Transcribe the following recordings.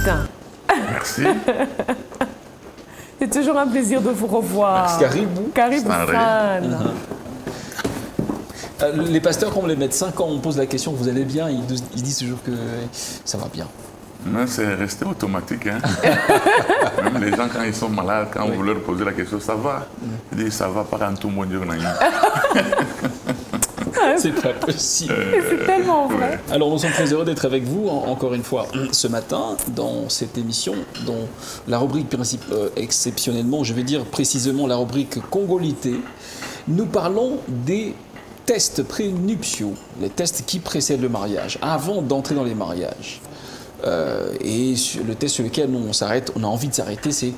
Augustin. Merci. C'est toujours un plaisir de vous revoir. Caribou. Caribou fan. Les pasteurs, comme les médecins, quand on pose la question vous allez bien, ils disent toujours que ça va bien. Non, c'est resté automatique. Hein. Même les gens, quand ils sont malades, quand vous leur posez la question, ça va. Ils disent, ça va pas quand tout le monde dit. C'est pas possible. C'est tellement vrai. Alors nous sommes très heureux d'être avec vous encore une fois ce matin dans cette émission dont la rubrique exceptionnellement, je vais dire précisément la rubrique Congolité. Nous parlons des tests prénuptiaux, les tests qui précèdent le mariage, avant d'entrer dans les mariages. Et le test sur lequel on a envie de s'arrêter, c'est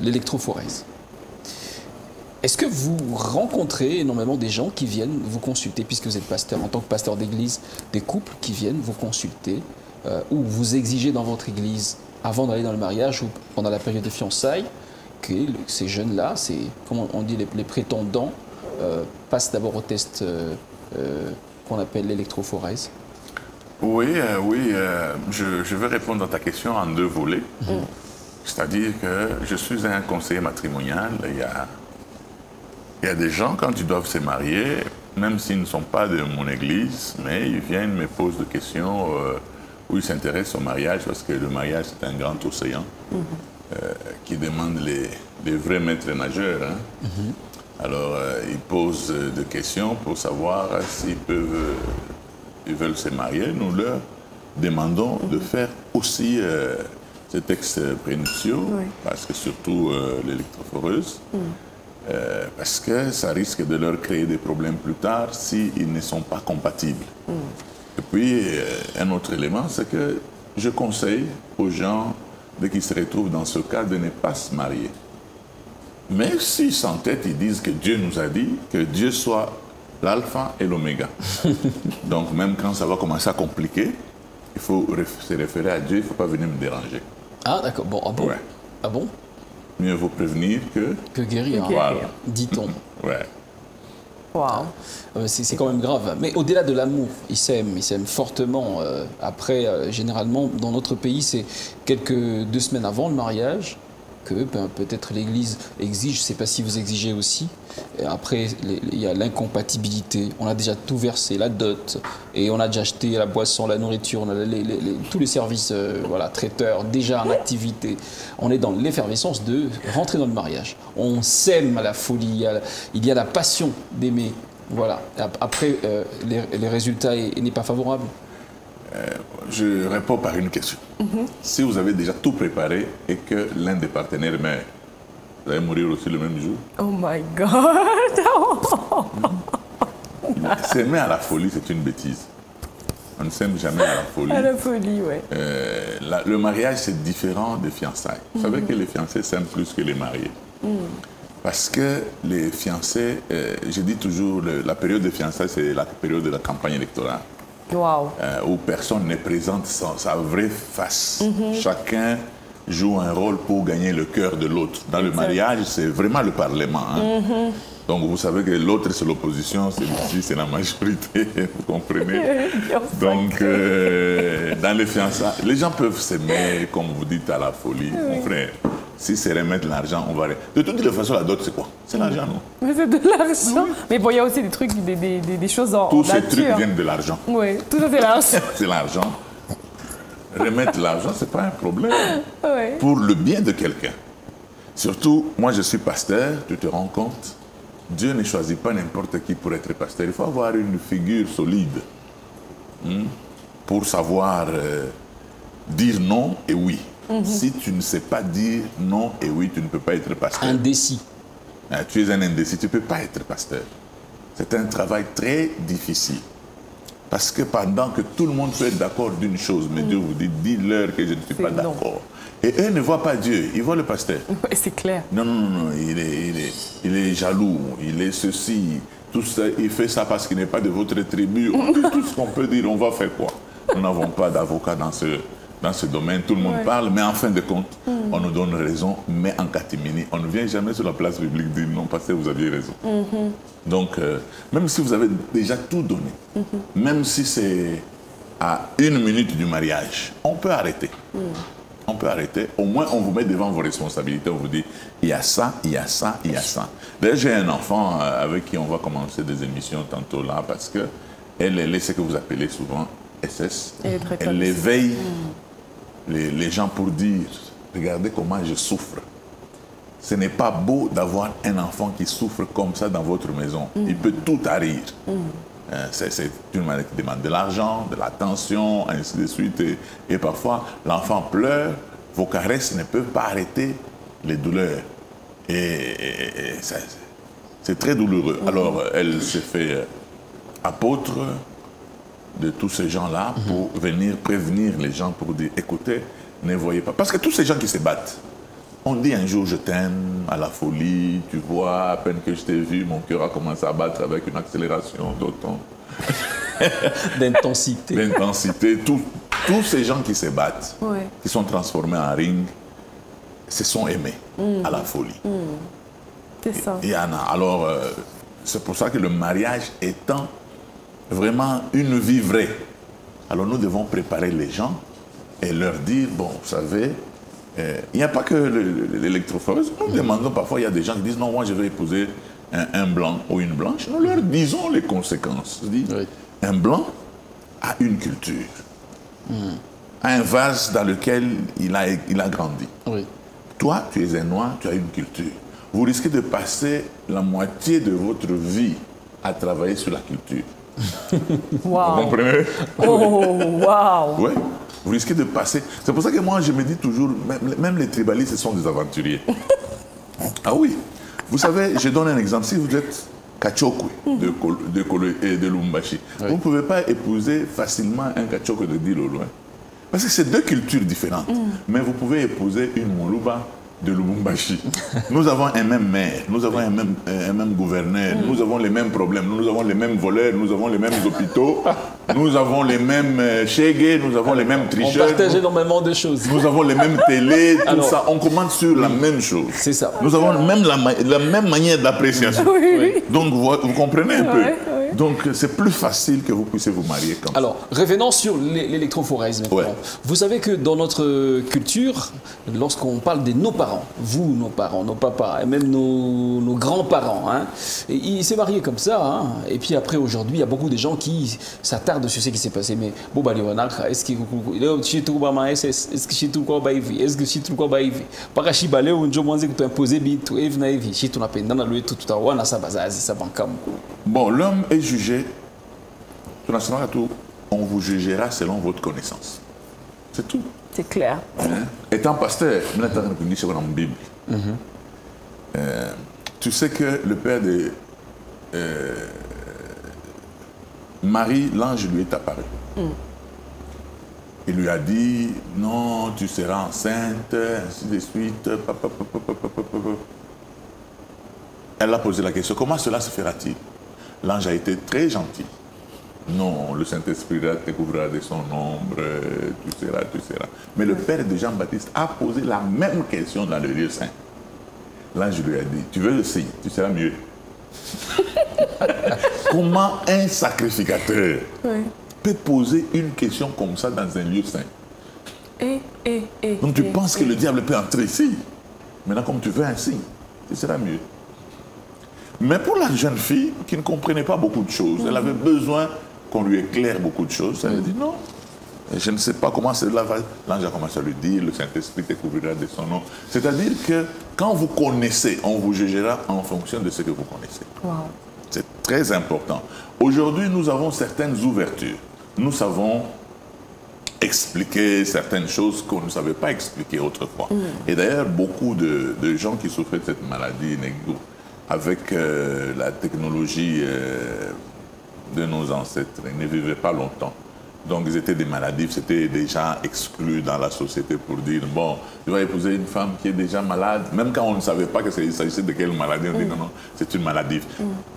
l'électrophorèse. Est-ce que vous rencontrez énormément des gens qui viennent vous consulter, puisque vous êtes pasteur, en tant que pasteur d'église, des couples qui viennent vous consulter, ou vous exigez dans votre église, avant d'aller dans le mariage ou pendant la période de fiançailles, que ces jeunes-là, comme on dit, les prétendants, passent d'abord au test qu'on appelle l'électrophorèse? Oui, je vais répondre à ta question en deux volets. C'est-à-dire que je suis un conseiller matrimonial. Il y a des gens, quand ils doivent se marier, même s'ils ne sont pas de mon église, mais ils viennent me posent des questions où ils s'intéressent au mariage, parce que le mariage, c'est un grand océan qui demande les vrais maîtres nageurs. Hein. Alors, ils posent des questions pour savoir s'ils veulent se marier. Nous leur demandons de faire aussi ces textes prénuptiaux, parce que surtout l'électrophoreuse, parce que ça risque de leur créer des problèmes plus tard s'ils ne sont pas compatibles. Et puis, un autre élément, c'est que je conseille aux gens, dès qu'ils se retrouvent dans ce cas, de ne pas se marier. Mais si sans tête, ils disent que Dieu nous a dit que Dieu soit l'alpha et l'oméga. Donc même quand ça va commencer à compliquer, il faut se référer à Dieu, il ne faut pas venir me déranger. Ah d'accord, bon, ah bon, ah bon? Mieux vaut prévenir que guérir, voilà. Dit-on. Ouais. Wow. C'est quand même grave. Mais au-delà de l'amour, ils s'aiment fortement. Après, généralement, dans notre pays, c'est 2 semaines avant le mariage que peut-être l'Église exige, je ne sais pas si vous exigez aussi. Et après, il y a l'incompatibilité. On a déjà tout versé, la dot, et on a déjà acheté la boisson, la nourriture, on a tous les services traiteurs déjà en activité. On est dans l'effervescence de rentrer dans le mariage. On s'aime à la folie, il y a la passion d'aimer. Voilà. Après, les résultats n'est pas favorable. Je réponds par une question. Si vous avez déjà tout préparé et que l'un des partenaires meurt, vous allez mourir aussi le même jour? Oh my God! S'aimer à la folie, c'est une bêtise. On ne s'aime jamais à la folie. À la folie, oui. Le mariage, c'est différent des fiançailles. Vous savez que les fiancés s'aiment plus que les mariés. Parce que les fiancés, je dis toujours, la période des fiançailles, c'est la période de la campagne électorale. Wow. Où personne ne présente sa vraie face. Chacun joue un rôle pour gagner le cœur de l'autre. Dans le mariage, c'est vraiment le Parlement. Hein. Donc vous savez que l'autre, c'est l'opposition, celui-ci, c'est la majorité, vous comprenez? Donc, dans les fiançailles, les gens peuvent s'aimer, comme vous dites, à la folie. Mon frère, si c'est remettre l'argent, on va... De toutes les façons, la dot, c'est quoi? C'est l'argent, non? Mais c'est de l'argent. Mais bon, il y a aussi des trucs, des choses en Tous nature. ces trucs viennent de l'argent. Oui, tout ça, c'est l'argent. C'est l'argent. Remettre l'argent, ce n'est pas un problème. Ouais. Pour le bien de quelqu'un. Surtout, moi, je suis pasteur, tu te rends compte? Dieu ne choisit pas n'importe qui pour être pasteur. Il faut avoir une figure solide pour savoir dire non et oui. Si tu ne sais pas dire non et oui, tu ne peux pas être pasteur. Indécis. Tu es un indécis, tu ne peux pas être pasteur. C'est un travail très difficile. Parce que pendant que tout le monde peut être d'accord d'une chose, mais Dieu vous dit, dis-leur que je ne suis pas d'accord. Et eux ne voient pas Dieu, ils voient le pasteur. Oui, c'est clair. Non, il est jaloux, il est ceci, tout ça, il fait ça parce qu'il n'est pas de votre tribu. On dit tout ce qu'on peut dire, on va faire quoi? Nous n'avons pas d'avocat dans ce domaine, tout le monde parle, mais en fin de compte, on nous donne raison, mais en catimini, on ne vient jamais sur la place publique dire non, pasteur, vous aviez raison. Donc, même si vous avez déjà tout donné, même si c'est à 1 minute du mariage, on peut arrêter. On peut arrêter. Au moins, on vous met devant vos responsabilités. On vous dit, il y a ça, il y a ça, il y a ça. D'ailleurs, j'ai un enfant avec qui on va commencer des émissions tantôt là, parce qu'elle est ce que vous appelez souvent SS. Elle éveille les gens pour dire, regardez comment je souffre. Ce n'est pas beau d'avoir un enfant qui souffre comme ça dans votre maison. Il peut tout haïr. C'est une maladie qui demande de l'argent, de l'attention, ainsi de suite. Et parfois, l'enfant pleure, vos caresses ne peuvent pas arrêter les douleurs. Et c'est très douloureux. Alors, elle s'est fait apôtre de tous ces gens-là pour venir prévenir les gens, pour dire, écoutez, ne voyez pas. Parce que tous ces gens qui se battent, on dit un jour je t'aime à la folie, tu vois, à peine que je t'ai vu, mon cœur a commencé à battre avec une accélération d'autant. D'intensité. D'intensité. Tous ces gens qui se battent, qui sont transformés en ring, se sont aimés à la folie. C'est ça. Il y en a. Alors, c'est pour ça que le mariage étant vraiment une vie vraie, alors nous devons préparer les gens et leur dire, bon, vous savez, il n'y a pas que l'électrophoreuse. Nous demandons parfois, il y a des gens qui disent, non, moi je vais épouser un blanc ou une blanche. Nous leur disons les conséquences. Un blanc a une culture, a un vase dans lequel il a grandi. Toi, tu es un noir, tu as une culture. Vous risquez de passer la moitié de votre vie à travailler sur la culture. Wow. Vous comprenez? Oh, waouh! Oui. Vous risquez de passer. C'est pour ça que moi, je me dis toujours, même les tribalistes, ce sont des aventuriers. Ah oui. Vous savez, je donne un exemple. Si vous êtes Kachokwe de Lubumbashi, vous ne pouvez pas épouser facilement un Kachokwe de Dilolo. Parce que c'est deux cultures différentes. Mais vous pouvez épouser une Moluba de Lubumbashi. Nous avons un même maire, nous avons un même gouverneur, nous avons les mêmes problèmes, nous avons les mêmes voleurs, nous avons les mêmes hôpitaux, nous avons les mêmes chégués, nous avons les mêmes tricheurs. On partage énormément de choses. Nous avons les mêmes télés, tout ça. On commande sur la même chose. C'est ça. Nous avons même la même manière d'appréciation. Donc vous comprenez un peu. Donc c'est plus facile que vous puissiez vous marier comme ça. Alors, revenons sur l'électrophorèse maintenant. Vous savez que dans notre culture, lorsqu'on parle de nos parents, vous, nos parents, nos papas, et même nos grands-parents, ils s'est mariés comme ça. Et puis après, aujourd'hui, il y a beaucoup de gens qui s'attardent sur ce qui s'est passé. Mais bon, est-ce que je trouve est-ce que je trouve pas est-ce que je trouve pas parce que je balé un jour moi que imposé bit ou evna evi je tu n'appelles dans le tout à wana ça bazazi ça bankam. Bon, l'homme est jugé, on vous jugera selon votre connaissance. C'est tout. C'est clair. Étant pasteur, Bible, tu sais que le père de Marie, l'ange lui est apparu. Il lui a dit, non, tu seras enceinte, ainsi de suite. Elle a posé la question, comment cela se fera-t-il? L'ange a été très gentil. Non, le Saint-Esprit te couvrira de son ombre, tu seras. Mais le père de Jean-Baptiste a posé la même question dans le lieu saint. L'ange lui a dit, tu veux le signe, tu seras mieux. Comment un sacrificateur peut poser une question comme ça dans un lieu saint? Donc tu penses que le diable peut entrer ici. Maintenant, comme tu veux un signe, tu seras mieux. Mais pour la jeune fille qui ne comprenait pas beaucoup de choses, elle avait besoin qu'on lui éclaire beaucoup de choses. Elle a dit non, je ne sais pas comment cela va. L'ange a commencé à lui dire, le Saint-Esprit te couvrira de son nom. C'est-à-dire que quand vous connaissez, on vous jugera en fonction de ce que vous connaissez. Wow. C'est très important. Aujourd'hui, nous avons certaines ouvertures. Nous savons expliquer certaines choses qu'on ne savait pas expliquer autrefois. Et d'ailleurs, beaucoup de gens qui souffraient de cette maladie, avec la technologie de nos ancêtres, ils ne vivaient pas longtemps. Donc ils étaient des maladifs, c'était déjà exclu dans la société pour dire, bon, tu vas épouser une femme qui est déjà malade, même quand on ne savait pas qu'il s'agissait de quelle maladie, on dit non, c'est une maladie.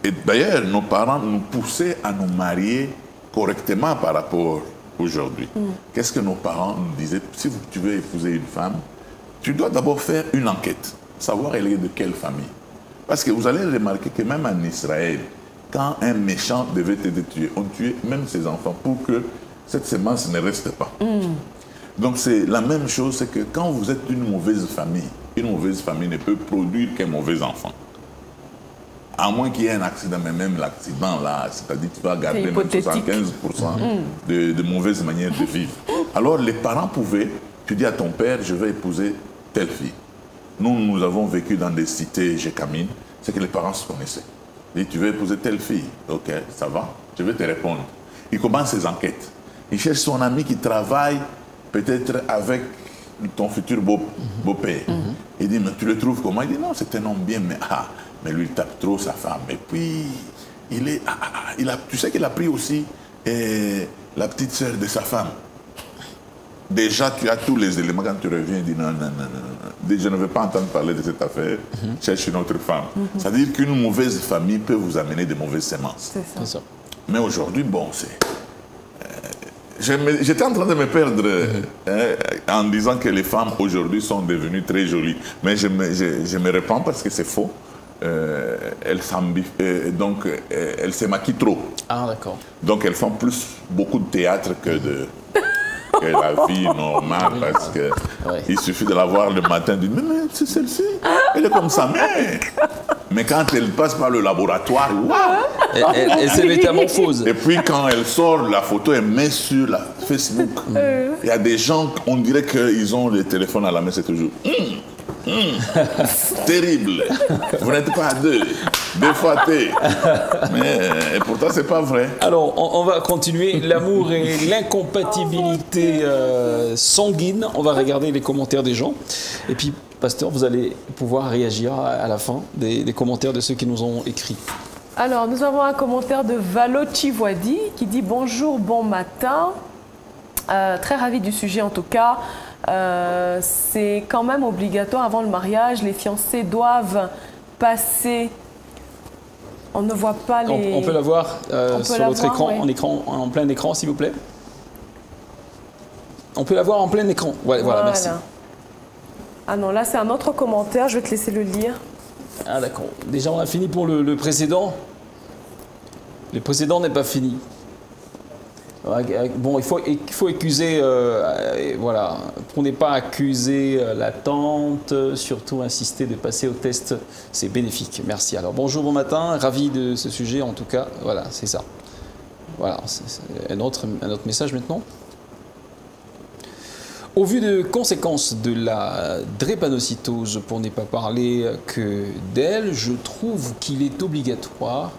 Et d'ailleurs, nos parents nous poussaient à nous marier correctement par rapport aujourd'hui. Qu'est-ce que nos parents nous disaient? Si tu veux épouser une femme, tu dois d'abord faire une enquête, savoir elle est de quelle famille. Parce que vous allez remarquer que même en Israël, quand un méchant devait être tué, on tuait même ses enfants pour que cette semence ne reste pas. Donc c'est la même chose, c'est que quand vous êtes une mauvaise famille ne peut produire qu'un mauvais enfant. À moins qu'il y ait un accident, mais même l'accident là, c'est-à-dire que tu vas garder même 75% de mauvaises manières de vivre. Alors les parents pouvaient, tu dis à ton père, je vais épouser telle fille. Nous avons vécu dans des cités Gécamine, c'est que les parents se connaissaient. Ils disent, tu veux épouser telle fille? Ok, ça va, je vais te répondre. Il commence ses enquêtes. Il cherche son ami qui travaille peut-être avec ton futur beau-père. Il dit, mais tu le trouves comment? Il dit, non, c'est un homme bien, mais lui, il tape trop sa femme. Et puis, tu sais qu'il a pris aussi la petite sœur de sa femme. Déjà, tu as tous les éléments. Quand tu reviens, il dit, non. Je ne veux pas entendre parler de cette affaire. Cherche une autre femme. C'est-à-dire qu'une mauvaise famille peut vous amener de mauvaises semences. C'est ça. Mais aujourd'hui, bon, c'est... J'étais en train de me perdre en disant que les femmes aujourd'hui sont devenues très jolies. Mais je me répands parce que c'est faux. Elles se maquillent trop. Ah, d'accord. Donc elles font beaucoup de théâtre que la vie normale, parce qu'il suffit de la voir le matin, de dire, mais c'est celle-ci, elle est comme ça, mais quand elle passe par le laboratoire, waouh, elle se métamorphose. Et puis quand elle sort, la photo est mise sur la Facebook. Il y a des gens, on dirait qu'ils ont le téléphone à la main, c'est toujours... terrible. Vous n'êtes pas à deux fois T. Mais pourtant, c'est pas vrai. Alors, on va continuer. L'amour et l'incompatibilité sanguine. On va regarder les commentaires des gens. Et puis, pasteur, vous allez pouvoir réagir à la fin des commentaires de ceux qui nous ont écrit. Alors, nous avons un commentaire de Valo Chivwadi qui dit « Bonjour, bon matin ». Très ravi du sujet en tout cas. C'est quand même obligatoire avant le mariage. Les fiancés doivent passer... On ne voit pas les... On peut la voir sur votre écran, oui. en plein écran, s'il vous plaît. On peut la voir en plein écran. Voilà, merci. Ah non, là c'est un autre commentaire, je vais te laisser le lire. Ah d'accord. Déjà on a fini pour le précédent. Le précédent n'est pas fini. Bon, il faut accuser, voilà, pour ne pas accuser la tante, surtout insister de passer au test, c'est bénéfique. Merci. Alors bonjour, bon matin, ravi de ce sujet en tout cas, voilà, c'est ça. Voilà, c'est un autre message maintenant. Au vu des conséquences de la drépanocytose, pour ne pas parler que d'elle, je trouve qu'il est obligatoire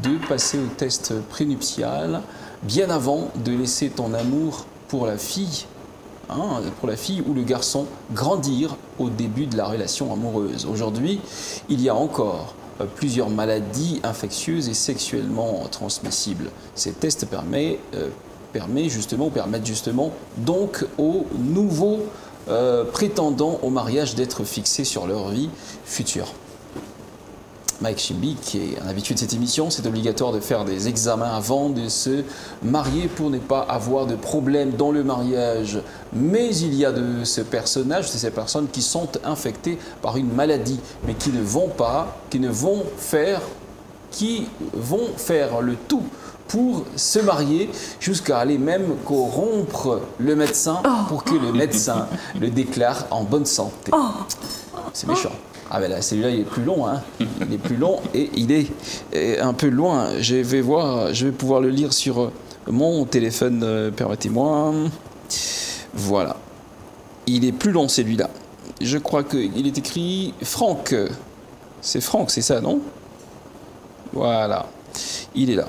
de passer au test prénuptial bien avant de laisser ton amour pour la fille ou le garçon grandir au début de la relation amoureuse. Aujourd'hui, il y a encore plusieurs maladies infectieuses et sexuellement transmissibles. Ces tests permettent justement donc aux nouveaux prétendants au mariage d'être fixés sur leur vie future. Mike Chimbi, qui est un habitué de cette émission, c'est obligatoire de faire des examens avant de se marier pour ne pas avoir de problème dans le mariage. Mais il y a de ces personnages, de ces personnes qui sont infectées par une maladie, mais qui vont faire le tout pour se marier, jusqu'à aller même corrompre le médecin pour que le médecin le déclare en bonne santé. C'est méchant. Ah ben là, celui-là, il est plus long, hein. Il est plus long et il est un peu loin. Je vais pouvoir le lire sur mon téléphone, permettez-moi. Voilà. Il est plus long, celui-là. Je crois qu'il est écrit Franck. C'est Franck, c'est ça, non? Voilà. Il est là.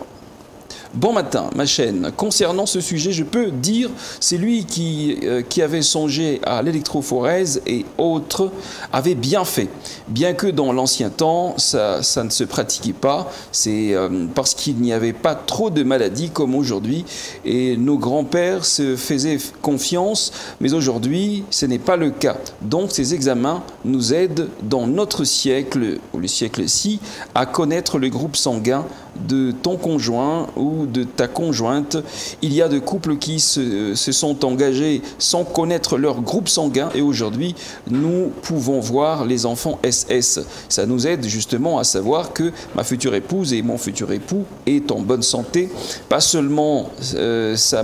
Bon matin, ma chaîne. Concernant ce sujet, je peux dire, c'est lui qui avait songé à l'électrophorèse et autres avait bien fait. Bien que dans l'ancien temps, ça ne se pratiquait pas, c'est parce qu'il n'y avait pas trop de maladies comme aujourd'hui et nos grands-pères se faisaient confiance, mais aujourd'hui, ce n'est pas le cas. Donc ces examens nous aident dans notre siècle, ou le siècle-ci, à connaître le groupe sanguin de ton conjoint ou ou de ta conjointe. Il y a de couples qui se sont engagés sans connaître leur groupe sanguin et aujourd'hui, nous pouvons voir les enfants SS. Ça nous aide justement à savoir que ma future épouse et mon futur époux est en bonne santé. Pas seulement ça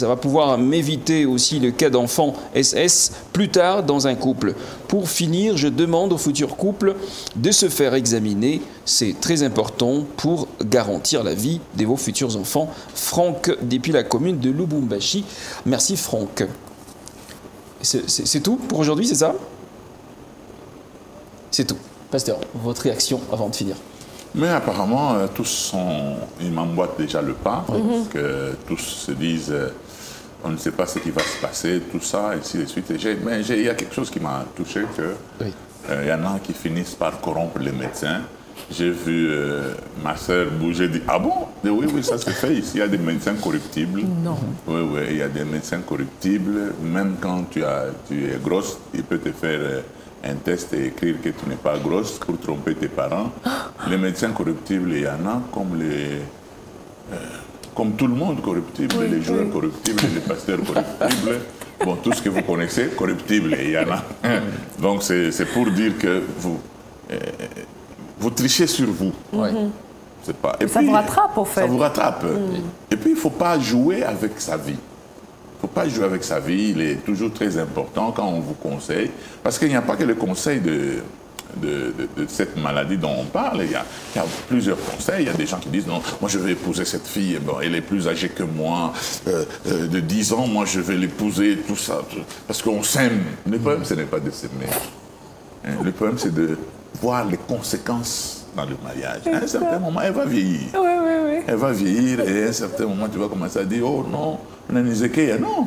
va pouvoir m'éviter aussi le cas d'enfants SS plus tard dans un couple. Pour finir, je demande au futur couple de se faire examiner. C'est très important pour garantir la vie de vos futurs enfants. Franck, depuis la commune de Lubumbashi. Merci Franck. C'est tout pour aujourd'hui, c'est ça? C'est tout. Pasteur, votre réaction avant de finir? Mais apparemment, ils m'emboîtent déjà le pas, parce que tous se disent, on ne sait pas ce qui va se passer, tout ça, et ainsi de suite. Mais il y a quelque chose qui m'a touché, il y en a qui finissent par corrompre les médecins. J'ai vu ma sœur bouger, dire, ah bon? Oui, ça se fait ici, il y a des médecins corruptibles. Non. Oui, il y a des médecins corruptibles. Même quand tu es grosse, il peut te faire un test et écrire que tu n'es pas grosse pour tromper tes parents. Les médecins corruptibles, il y en a comme tout le monde corruptible, les joueurs corruptibles, les pasteurs corruptibles. Bon, tout ce que vous connaissez, corruptible, il y en a. Donc c'est pour dire que vous trichez sur vous. C'est pas... Et ça puis, vous rattrape, au fait. Ça vous rattrape. Et puis, il ne faut pas jouer avec sa vie. Il ne faut pas jouer avec sa vie. Il est toujours très important quand on vous conseille. Parce qu'il n'y a pas que le conseil de cette maladie dont on parle. Il y a plusieurs conseils. Il y a des gens qui disent, non, moi je vais épouser cette fille. Bon, elle est plus âgée que moi. De 10 ans, moi je vais l'épouser, tout ça. Parce qu'on s'aime. Le problème, ce n'est pas de s'aimer. Le problème, c'est de voir les conséquences dans le mariage. À un certain moment, elle va vieillir. Oui. Elle va vieillir et à un certain moment, tu vas commencer à dire, oh non, non.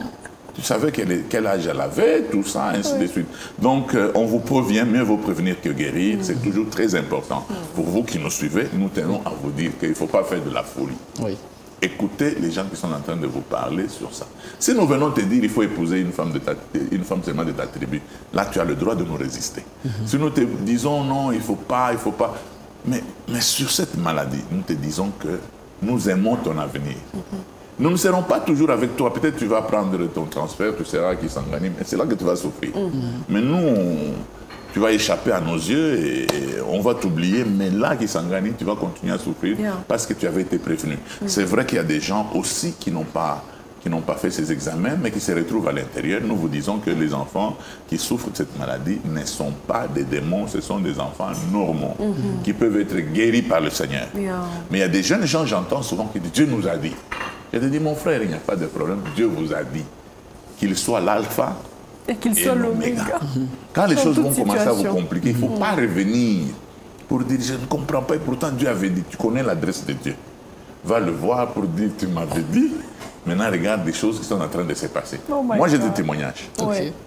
Tu savais quel âge elle avait, tout ça, ainsi de suite. Donc, on vous prévient, mieux vaut prévenir que guérir. C'est toujours très important. Pour vous qui nous suivez, nous tenons à vous dire qu'il ne faut pas faire de la folie. Oui. Écoutez les gens qui sont en train de vous parler sur ça. Si nous venons te dire qu'il faut épouser une femme seulement de ta tribu, là tu as le droit de nous résister. Si nous te disons non, il ne faut pas, mais sur cette maladie, nous te disons que nous aimons ton avenir. Nous ne serons pas toujours avec toi. Peut-être tu vas prendre ton transfert, tu seras qui s'engagne, mais c'est là que tu vas souffrir. Mais nous, tu vas échapper à nos yeux et on va t'oublier, mais là, qui s'engagne, tu vas continuer à souffrir parce que tu avais été prévenu. C'est vrai qu'il y a des gens aussi qui n'ont pas fait ces examens, mais qui se retrouvent à l'intérieur. Nous vous disons que les enfants qui souffrent de cette maladie ne sont pas des démons, ce sont des enfants normaux qui peuvent être guéris par le Seigneur. Mais il y a des jeunes gens, j'entends souvent, qui disent « Dieu nous a dit ». Je te dis, mon frère, il n'y a pas de problème. Dieu vous a dit qu'il soit l'alpha et qu'il soit l'oméga. Quand les choses vont commencer à vous compliquer, il ne faut pas revenir pour dire, je ne comprends pas, et pourtant Dieu avait dit, tu connais l'adresse de Dieu. Va le voir pour dire, tu m'avais dit. Maintenant, regarde des choses qui sont en train de se passer. Moi, j'ai des témoignages.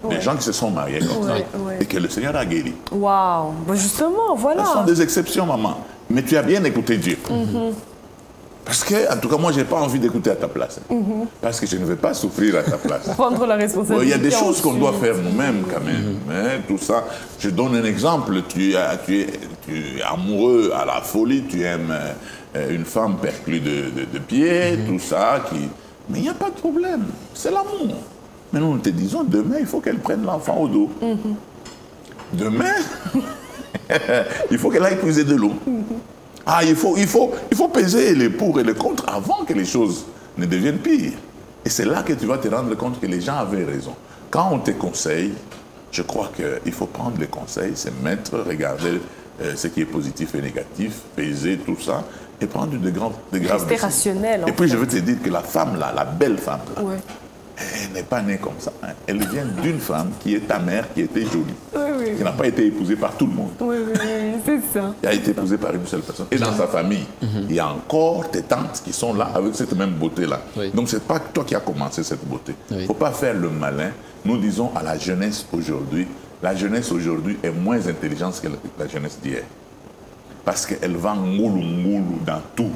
Des gens qui se sont mariés comme ça et que le Seigneur a guéri. Waouh, justement, voilà. Ce sont des exceptions, maman. Mais tu as bien écouté Dieu. Parce que, en tout cas, moi, je n'ai pas envie d'écouter à ta place. Parce que je ne veux pas souffrir à ta place. Prendre la responsabilité. Il y a des choses qu'on doit faire nous-mêmes, quand même. Mais tout ça, je donne un exemple. Tu es amoureux à la folie, tu aimes une femme perclue de pieds, tout ça. Mais il n'y a pas de problème. C'est l'amour. Mais nous te disons, demain, il faut qu'elle prenne l'enfant au dos. Demain, il faut qu'elle aille puiser de l'eau. Ah, il faut peser les pour et les contre avant que les choses ne deviennent pires. Et c'est là que tu vas te rendre compte que les gens avaient raison. Quand on te conseille, je crois qu'il faut prendre les conseils, se mettre, regarder ce qui est positif et négatif, peser tout ça, et prendre de graves décisions. Rester rationnel. Et puis je veux te dire que la femme là, la belle femme là, elle n'est pas née comme ça. Hein. Elle vient d'une femme qui est ta mère, qui était jolie. Qui n'a pas été épousée par tout le monde. C'est ça. Elle a été épousée par une seule personne. Et dans sa famille, il y a encore tes tantes qui sont là avec cette même beauté-là. Donc ce n'est pas toi qui as commencé cette beauté. Il ne faut pas faire le malin. Nous disons à la jeunesse aujourd'hui, la jeunesse aujourd'hui est moins intelligente que la jeunesse d'hier. Parce qu'elle va ngoulou dans tout.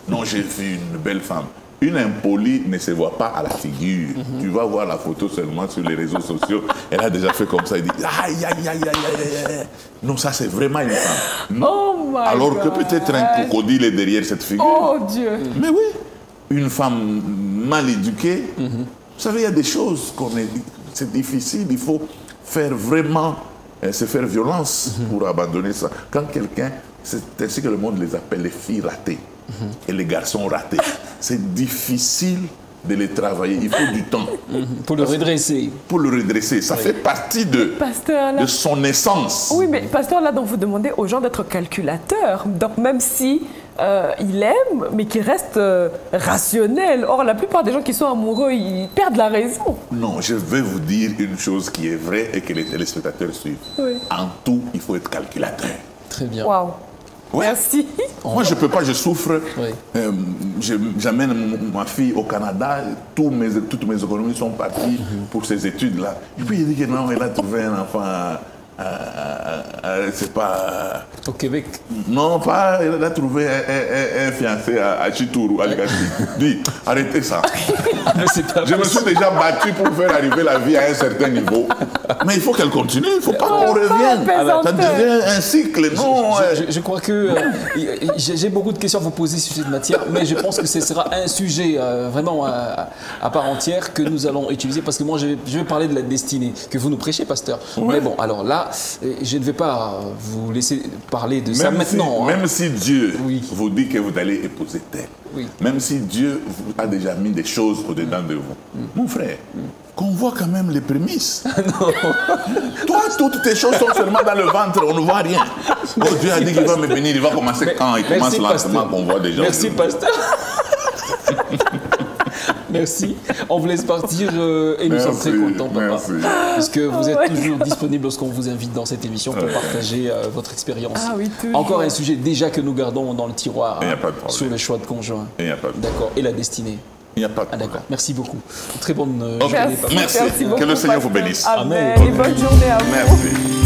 Non, j'ai vu une belle femme. Une impolie ne se voit pas à la figure. Tu vas voir la photo seulement sur les réseaux sociaux. Elle a déjà fait comme ça. Elle dit aïe, aïe, aïe, aïe, aïe, aïe. Non, ça c'est vraiment une femme. Non. Oh my Alors God. que peut-être un crocodile est derrière cette figure. Oh Dieu. Mais oui, une femme mal éduquée. Vous savez, il y a des choses c'est difficile. Il faut faire vraiment, se faire violence pour abandonner ça. Quand quelqu'un, c'est ainsi que le monde les appelle les filles ratées. Et les garçons ratés. C'est difficile de les travailler. Il faut du temps. Pour le redresser. Pour le redresser. Ça fait partie de son essence. Oui, mais pasteur, là, donc vous demandez aux gens d'être calculateurs. Donc même si il aime, mais qu'il reste rationnel. Or, la plupart des gens qui sont amoureux, ils perdent la raison. Non, je vais vous dire une chose qui est vraie et que les téléspectateurs suivent. Oui. En tout, il faut être calculateur. Très bien. Waouh. Ouais. Merci. Moi, je ne peux pas, je souffre. Oui. J'amène ma fille au Canada, toutes mes économies sont parties pour ces études-là. Et puis, il dit que non, elle a trouvé un enfant c'est pas... Au Québec. Non, pas, elle a trouvé un fiancé à Chitourou, à Ligasi. Dis, arrêtez ça. Mais c'est pas Je me suis déjà battu pour faire arriver la vie à un certain niveau. Mais il faut qu'elle continue, il ne faut pas qu'on revienne. Ça devient un cycle, non. Je crois que j'ai beaucoup de questions à vous poser sur cette matière, mais je pense que ce sera un sujet vraiment à part entière que nous allons utiliser, parce que moi je vais parler de la destinée que vous nous prêchez, pasteur. Ouais. Mais bon, alors là, je ne vais pas vous laisser parler de ça maintenant. Même si Dieu Oui. vous dit que vous allez épouser tel, Oui. même si Dieu vous a déjà mis des choses au-dedans de vous, mon frère, qu'on voit quand même les prémices. Toi, toutes tes choses sont seulement dans le ventre, on ne voit rien. Oh, Dieu a dit qu'il va me bénir, il va commencer quand il commence lentement qu'on voit déjà. Merci, pasteur. Merci. On vous laisse partir et nous sommes très contents, papa. Merci. Puisque vous êtes toujours disponible lorsqu'on vous invite dans cette émission pour partager votre expérience. Ah oui, toujours. Encore un sujet déjà que nous gardons dans le tiroir Il n'y a pas de problème. sur le choix de conjoint. Il n'y a pas de problème. D'accord. Et la destinée. Il n'y a pas de Ah problème. d'accord. Merci beaucoup. Très bonne Ok. journée, papa. Merci. Beaucoup, Que le Seigneur vous pasteur. bénisse. Amen. Amen. Et bonne journée à vous. Merci.